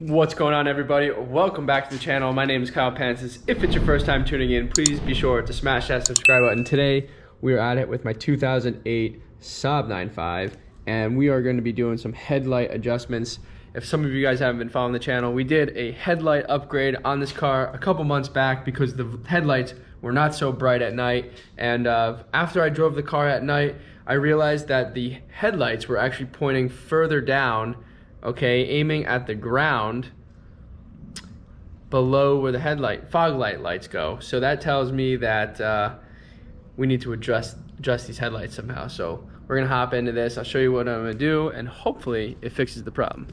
What's going on, everybody? Welcome back to the channel. My name is Pancis. If it's your first time tuning in, please be sure to smash that subscribe button. Today we are at it with my 2008 Saab 9.5 and we are going to be doing some headlight adjustments. If some of you guys haven't been following the channel, we did a headlight upgrade on this car a couple months back because the headlights were not so bright at night, and after I drove the car at night I realized that the headlights were actually pointing further down, okay, aiming at the ground below where the fog lights go. So that tells me that we need to adjust these headlights somehow. So we're gonna hop into this. I'll show you what I'm gonna do, and hopefully it fixes the problem.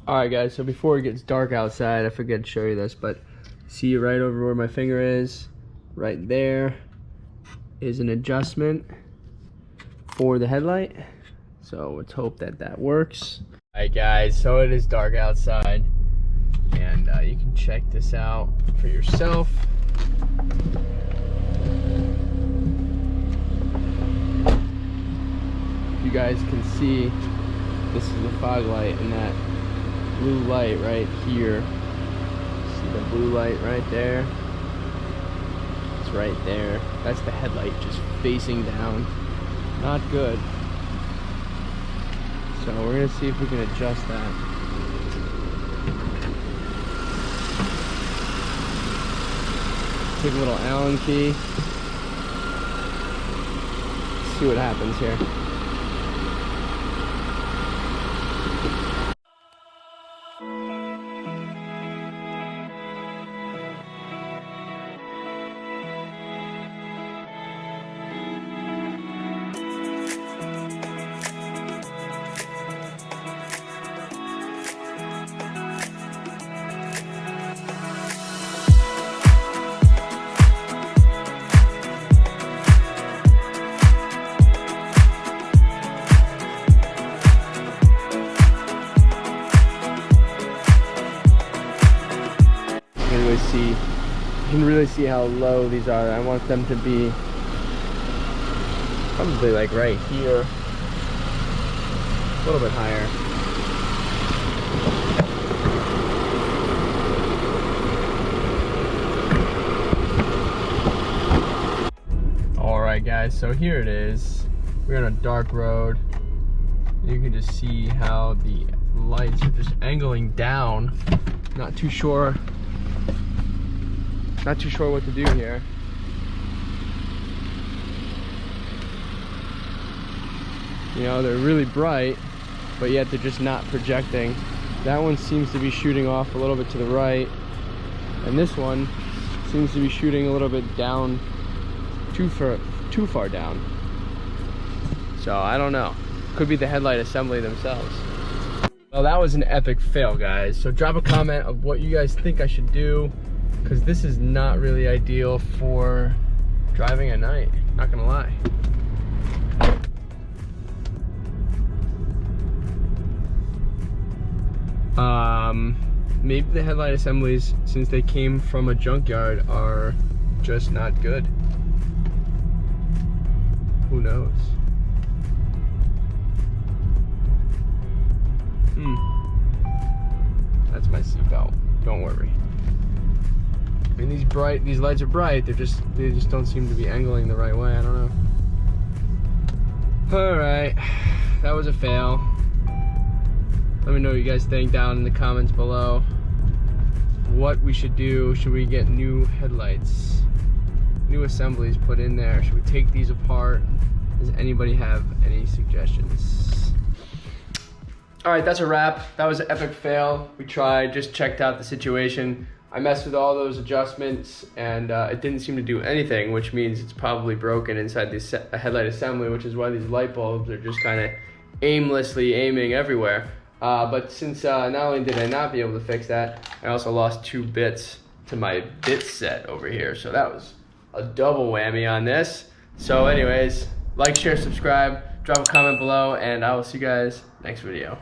Alright guys, so before it gets dark outside, I forget to show you this, but see right over where my finger is, right there is an adjustment for the headlight. So let's hope that that works. Alright guys, so it is dark outside, and you can check this out for yourself. You guys can see this is the fog light, and that blue light right here. See the blue light right there? It's right there. That's the headlight just facing down. Not good. So we're gonna see if we can adjust that. Take a little Allen key. See what happens here. You can really see how low these are. I want them to be probably like right here, a little bit higher. Alright guys, so here it is. We're on a dark road. You can just see how the lights are just angling down. Not too sure what to do here. You know, they're really bright, but yet they're just not projecting. That one seems to be shooting off a little bit to the right, and this one seems to be shooting a little bit down, too far down. So I don't know. Could be the headlight assembly themselves. Well, that was an epic fail, guys. So drop a comment of what you guys think I should do, because this is not really ideal for driving at night, not gonna lie. Maybe the headlight assemblies, since they came from a junkyard, are just not good. Who knows? That's my seatbelt, don't worry. I mean, these lights are bright, they just don't seem to be angling the right way. I don't know. Alright, that was a fail. Let me know what you guys think down in the comments below. What we should do. Should we get new headlights, new assemblies put in there? Should we take these apart? Does anybody have any suggestions? Alright, that's a wrap. That was an epic fail. We tried, just checked out the situation. I messed with all those adjustments, and it didn't seem to do anything, which means it's probably broken inside the headlight assembly, which is why these light bulbs are just kind of aimlessly aiming everywhere. But since not only did I not be able to fix that, I also lost 2 bits to my bit set over here. So that was a double whammy on this. So anyways, like, share, subscribe. drop a comment below, and I will see you guys next video.